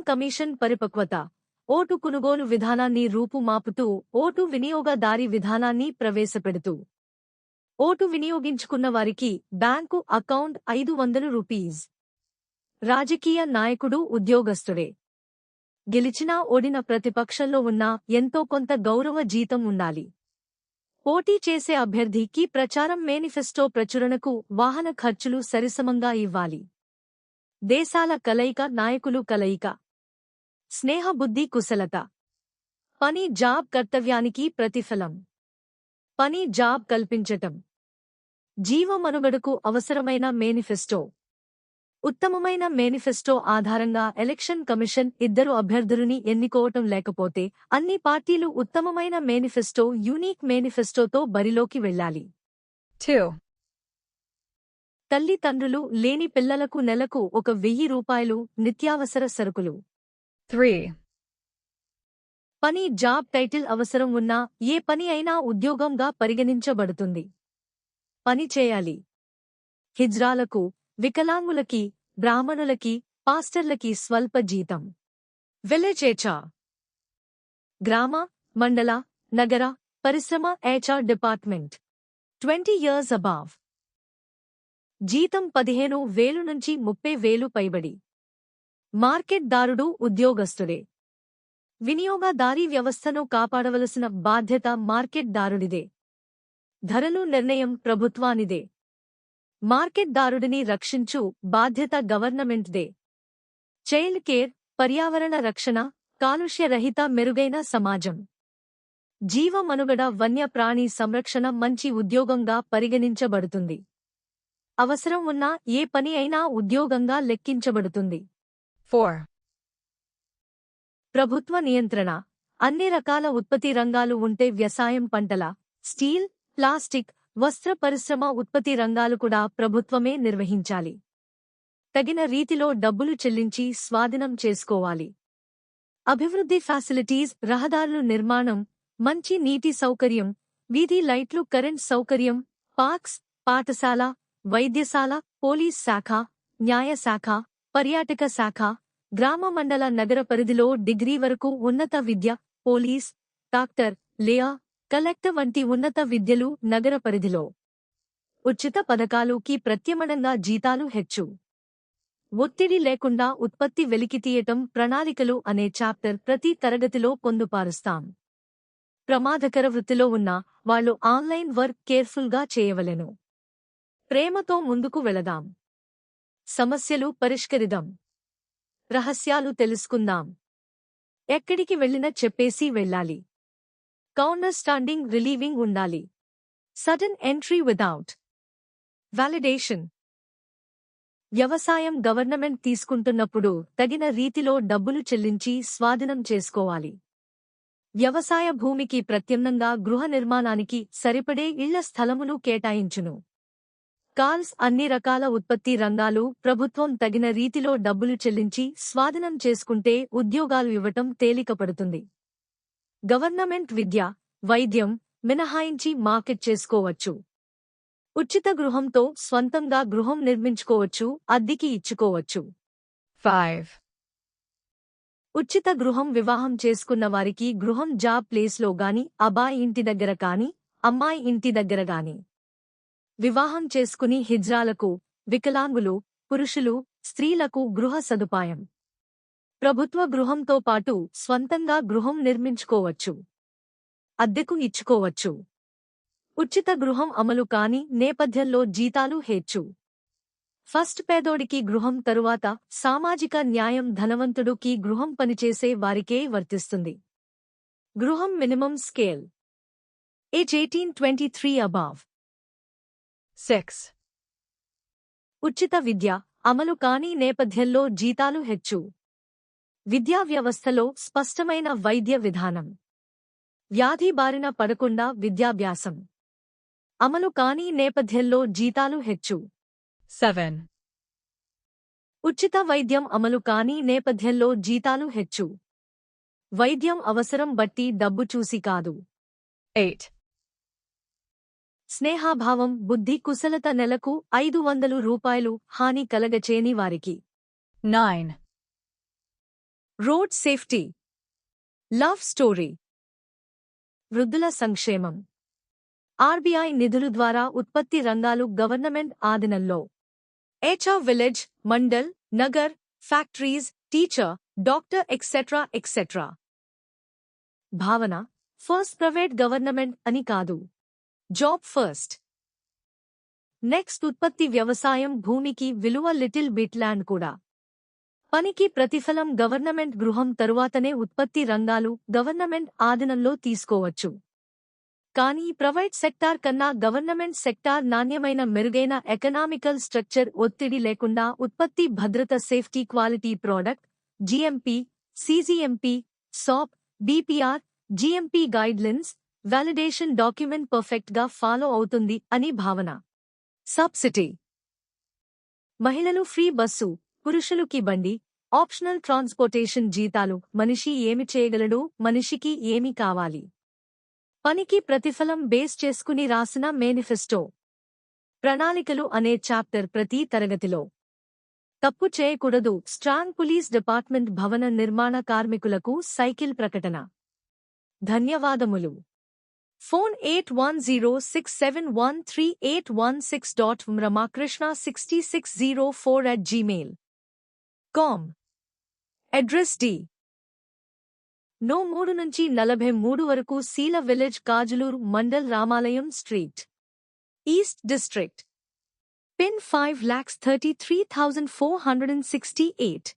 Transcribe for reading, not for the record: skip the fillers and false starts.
Election commission పరిపక్వత. Vote కొనుగోలు విధానాన్ని రూపుమాపుతూ ఓటు వినియోగదారీ విధానాన్ని ప్రవేశపెడుతూ ఓటు వినియోగించుకున్న వారికి బ్యాంకు అకౌంట్ 500 రూపీస్. రాజకీయ నాయకుడు ఉద్యోగస్తుడే. గెలిచినా ఓడిన ప్రతిపక్షంలో ఉన్నా ఎంతో కొంత గౌరవ జీతం ఉండాలి. పోటీ చేసే అభ్యర్థికి ప్రచారం మేనిఫెస్టో ప్రచురణకు వాహన ఖర్చులు సరిసమంగా ఇవ్వాలి. దేశాల కలయిక నాయకులు కలయిక. స్నేహబుద్ధి కుశలత. పని జాబ్ కర్తవ్యానికి ప్రతిఫలం. పని జాబ్ కల్పించటం. జీవమనుగడకు అవసరమైన మేనిఫెస్టో. ఉత్తమమైన మేనిఫెస్టో ఆధారంగా ఎలక్షన్ కమిషన్ ఇద్దరు అభ్యర్థులని ఎన్నుకోవటం. లేకపోతే అన్ని పార్టీలు ఉత్తమమైన మేనిఫెస్టో యూనిక్ మేనిఫెస్టోతో బరిలోకి వెళ్లాలి. 2. తల్లిదండ్రులు లేని పిల్లలకు నెలకు 1000 రూపాయలు నిత్యావసర సరుకులు. 3. పని జాబ్ టైటిల్ అవసరం ఉన్నా ఏ పని అయినా ఉద్యోగంగా పరిగణించబడుతుంది. పని చేయాలి. హిజ్రాలకు, వికలాంగులకి, బ్రాహ్మణులకి, పాస్టర్లకి స్వల్ప జీతం. Village HR. గ్రామ, మండల, నగర, పరిశ్రమ హెచ్ఆర్ డిపార్ట్మెంట్. 20 years above. జీతం 15,000 నుంచి 30,000 పైబడి. మార్కెట్ దారుడు ఉద్యోగస్తుడే. వినియోగదారీ వ్యవస్థను కాపాడవలసిన బాధ్యత మార్కెట్ దారుడిదే. ధరలు నిర్ణయం ప్రభుత్వానిదే. మార్కెట్ దారుడిని రక్షించు బాధ్యత గవర్నమెంట్దే. చైల్డ్ కేర్, పర్యావరణ రక్షణ, కాలుష్య రహిత మెరుగైన సమాజం. జీవమనుగడ వన్య ప్రాణి సంరక్షణ మంచి ఉద్యోగంగా పరిగణించబడుతుంది. అవసరం ఉన్న ఏ పని అయినా ఉద్యోగంగా లెక్కించబడుతుంది. 4. ప్రభుత్వ నియంత్రణ. అన్ని రకాల ఉత్పత్తి రంగాలు ఉంటే వ్యవసాయం, పంటల, స్టీల్, ప్లాస్టిక్, వస్త్ర పరిశ్రమ ఉత్పత్తి రంగాలు కూడా ప్రభుత్వమే నిర్వహించాలి. తగిన రీతిలో డబ్బులు చెల్లించి స్వాధీనం చేసుకోవాలి. అభివృద్ధి ఫెసిలిటీస్, రహదారుల నిర్మాణం, మంచి నీటి సౌకర్యం, వీధి లైట్లు, కరెంట్ సౌకర్యం, పార్క్స్, పాఠశాల, వైద్యశాల, పోలీస్ శాఖ, న్యాయ శాఖ, పర్యాటక శాఖ, గ్రామ మండల నగర పరిధిలో డిగ్రీ వరకు ఉన్నత విద్య, పోలీస్, డాక్టర్, లేయా, కలెక్టర్ వంటి ఉన్నత విద్యలు నగర పరిధిలో. ఉచిత పథకాలుకి ప్రత్యామ్నాయంగా జీతాలు హెచ్చు. ఒత్తిడి లేకుండా ఉత్పత్తి వెలికితీయటం ప్రణాళికలు అనే చాప్టర్ ప్రతి తరగతిలో పొందుపరుస్తాం. ప్రమాదకర వృత్తిలో ఉన్న వాళ్ళు ఆన్లైన్ వర్క్ కేర్ఫుల్గా చేయవలెను. ప్రేమతో ముందుకు వెళదాం. సమస్యలు పరిష్కరిద్దాం. రహస్యాలు తెలుసుకుందాం. ఎక్కడికి వెళ్ళినా చెప్పేసి వెళ్ళాలి. కౌంటర్ స్టాండింగ్ రిలీవింగ్ ఉండాలి. Sudden entry without validation. వ్యవసాయం గవర్నమెంట్ తీసుకుంటున్నప్పుడు తగిన రీతిలో డబ్బులు చెల్లించి స్వాధీనం చేసుకోవాలి. వ్యవసాయ భూమికి ప్రత్యామ్నాయంగా గృహ నిర్మాణానికి సరిపడే ఇళ్ల స్థలమును కేటాయించును. కాల్స్. అన్ని రకాల ఉత్పత్తి రంగాలు ప్రభుత్వం తగిన రీతిలో డబ్బులు చెల్లించి స్వాధీనం చేసుకుంటే ఉద్యోగాలు ఇవ్వటం తేలికపడుతుంది. గవర్నమెంట్ విద్య, వైద్యం మినహాయించి మార్కెట్ చేసుకోవచ్చు. ఉచిత గృహంతో స్వంతంగా గృహం నిర్మించుకోవచ్చు, అద్దెకి ఇచ్చుకోవచ్చు. 5. ఉచిత గృహం. వివాహం చేసుకున్న వారికి గృహం జాబ్ ప్లేస్లో గాని, అబ్బాయి ఇంటి దగ్గర కాని, అమ్మాయి ఇంటి దగ్గర గాని. వివాహం చేసుకుని హిజ్రాలకు, వికలాంగులు, పురుషులు, స్త్రీలకు గృహ సదుపాయం. ప్రభుత్వ గృహంతో పాటు స్వంతంగా గృహం నిర్మించుకోవచ్చు, అద్దెకు ఇచ్చుకోవచ్చు. ఉచిత గృహం అమలు కాని నేపథ్యంలో జీతాలు హెచ్చు. ఫస్ట్ పేదోడికి గృహం, తరువాత సామాజిక న్యాయం. ధనవంతుడుకి గృహం పనిచేసే వారికే వర్తిస్తుంది. గృహం మినిమం స్కేల్. Age 18-23 above. 6. ఉచిత విద్య అమలు కాని నేపథ్యంలో జీతాలు హెచ్చు. విద్యా వ్యవస్థలో స్పష్టమైన వైద్య విధానం. వ్యాధి బారిన పడకుండా విద్యాభ్యాసం అమలు కాని నేపథ్యంలో జీతాలు హెచ్చు. 7. ఉచిత వైద్యం అమలు కాని నేపథ్యంలో జీతాలు హెచ్చు. వైద్యం అవసరం బట్టి డబ్బు చూసి కాదు. 8. స్నేహాభావం, బుద్ధి కుశలత. నెలకు 500 రూపాయలు హాని కలగచేని వారికి. 9. Road safety. Love story. వృద్ధుల సంక్షేమం. ఆర్బీఐ నిధులు ద్వారా ఉత్పత్తి రంగాలు గవర్నమెంట్ ఆధీనంలో. HR village, mandal, Nagar, factories, teacher, doctor etcetera. భావన ఫస్ట్ ప్రైవేట్ గవర్నమెంట్ అని కాదు. Job first. నెక్స్ట్ ఉత్పత్తి వ్యవసాయం భూమికి విలువ లిటిల్ బిట్ ల్యాండ్ కూడా. పనికి ప్రతిఫలం గవర్నమెంట్ గృహం తరువాతనే ఉత్పత్తి రంగాలు గవర్నమెంట్ ఆధీనంలో తీసుకోవచ్చు. కానీ ప్రైవేట్ సెక్టార్ కన్నా గవర్నమెంట్ సెక్టార్ నాణ్యమైన మెరుగైన ఎకనామికల్ స్ట్రక్చర్ ఒత్తిడి లేకుండా ఉత్పత్తి భద్రత safety quality product GMP, cGMP, SOP, BPR, GMP guidelines, validation document perfect గా ఫాలో అవుతుంది అని భావన. సబ్సిడీ. మహిళలు ఫ్రీ బస్సు, పురుషులుకి బండి, ఆప్షనల్ ట్రాన్స్పోర్టేషన్. జీతాలు. మనిషి ఏమి చేయగలడు, మనిషికి ఏమి కావాలి. పనికి ప్రతిఫలం బేస్ చేసుకుని రాసిన మేనిఫెస్టో. ప్రణాళికలు అనే చాప్టర్ ప్రతి తరగతిలో. తప్పు చేయకూడదు. Strong police department. భవన నిర్మాణ కార్మికులకు సైకిల్ ప్రకటన. ధన్యవాదములు. Phone 8106713816. ramakrishna6604@gmail.com. Address D. No 3 నుంచి 43 వరకు సీల విలేజ్, కాజులూరు మండల్, రామాలయం స్ట్రీట్, ఈస్ట్ డిస్ట్రిక్ట్. పిన్ 5,33,468.